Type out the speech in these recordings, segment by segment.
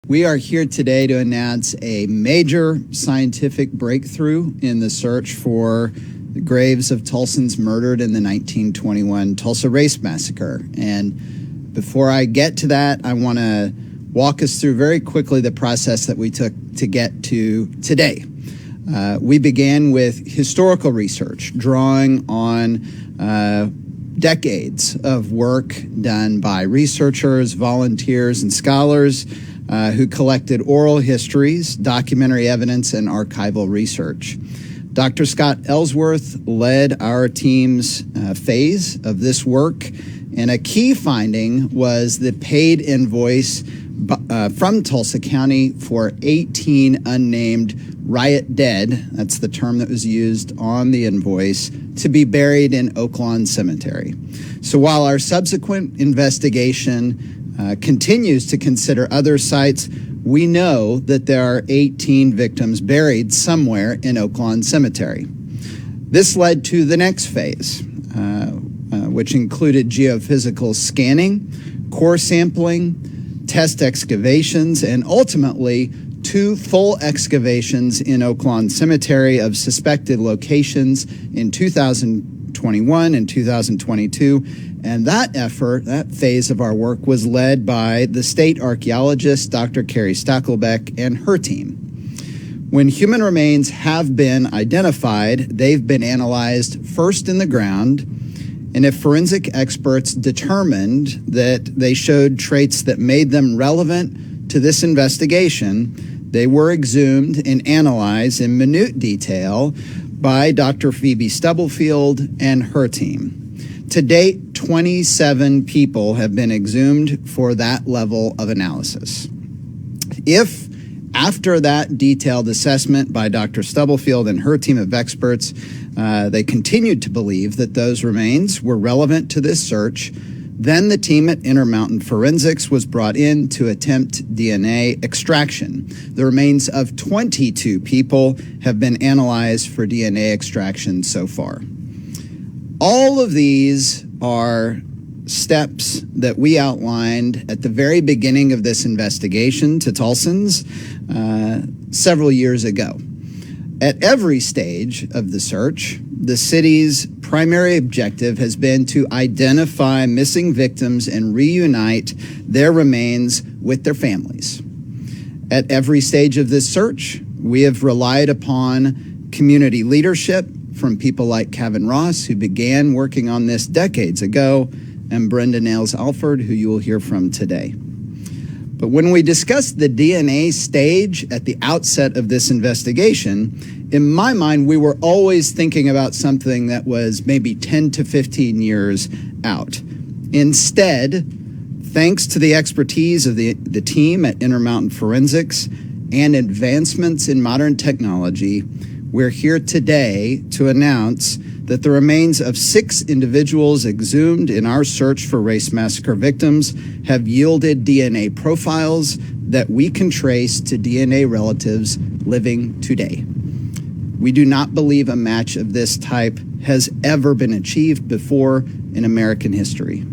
We are here today to announce a major scientific breakthrough in the search for the graves of Tulsans murdered in the 1921 Tulsa Race Massacre. And before I get to that, I want to walk us through very quickly the process that we took to get to today. We began with historical research, drawing on decades of work done by researchers, volunteers, and scholars who collected oral histories, documentary evidence, and archival research. Dr. Scott Ellsworth led our team's phase of this work, and a key finding was the paid invoice from Tulsa County for 18 unnamed riot dead, that's the term that was used on the invoice, to be buried in Oak Lawn Cemetery. So while our subsequent investigation continues to consider other sites, we know that there are 18 victims buried somewhere in Oak Lawn Cemetery. This led to the next phase, which included geophysical scanning, core sampling, test excavations, and ultimately 2 full excavations in Oak Lawn Cemetery of suspected locations in 2021 and 2022. And that effort, that phase of our work, was led by the state archaeologist, Dr. Carrie Stackelbeck, and her team. When human remains have been identified, they've been analyzed first in the ground, and if forensic experts determined that they showed traits that made them relevant to this investigation, they were exhumed and analyzed in minute detail by Dr. Phoebe Stubblefield and her team. To date, 27 people have been exhumed for that level of analysis. If, after that detailed assessment by Dr. Stubblefield and her team of experts, they continued to believe that those remains were relevant to this search, then the team at Intermountain Forensics was brought in to attempt DNA extraction. The remains of 22 people have been analyzed for DNA extraction so far. All of these are steps that we outlined at the very beginning of this investigation to Tulsans several years ago. At every stage of the search, the city's primary objective has been to identify missing victims and reunite their remains with their families. At every stage of this search, we have relied upon community leadership from people like Kevin Ross, who began working on this decades ago, and Brenda Nails-Alford, who you will hear from today. But when we discussed the DNA stage at the outset of this investigation, in my mind, we were always thinking about something that was maybe 10 to 15 years out. Instead, thanks to the expertise of the team at Intermountain Forensics and advancements in modern technology, we're here today to announce that the remains of 6 individuals exhumed in our search for race massacre victims have yielded DNA profiles that we can trace to DNA relatives living today. We do not believe a match of this type has ever been achieved before in American history.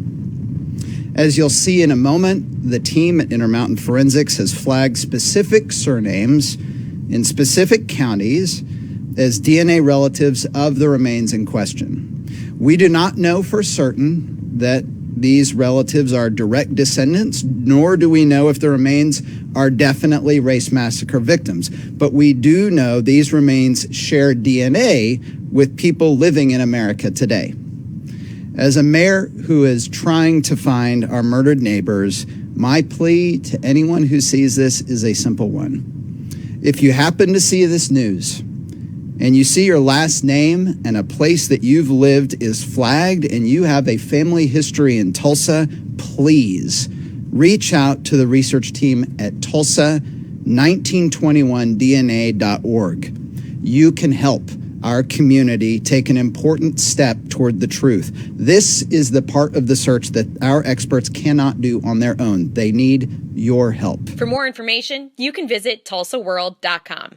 As you'll see in a moment, the team at Intermountain Forensics has flagged specific surnames in specific counties as DNA relatives of the remains in question. We do not know for certain that these relatives are direct descendants, nor do we know if the remains are definitely race massacre victims. But we do know these remains share DNA with people living in America today. As a mayor who is trying to find our murdered neighbors, my plea to anyone who sees this is a simple one. If you happen to see this news, and you see your last name and a place that you've lived is flagged and you have a family history in Tulsa, please reach out to the research team at tulsa1921dna.org. You can help our community take an important step toward the truth. This is the part of the search that our experts cannot do on their own. They need your help. For more information, you can visit tulsaworld.com.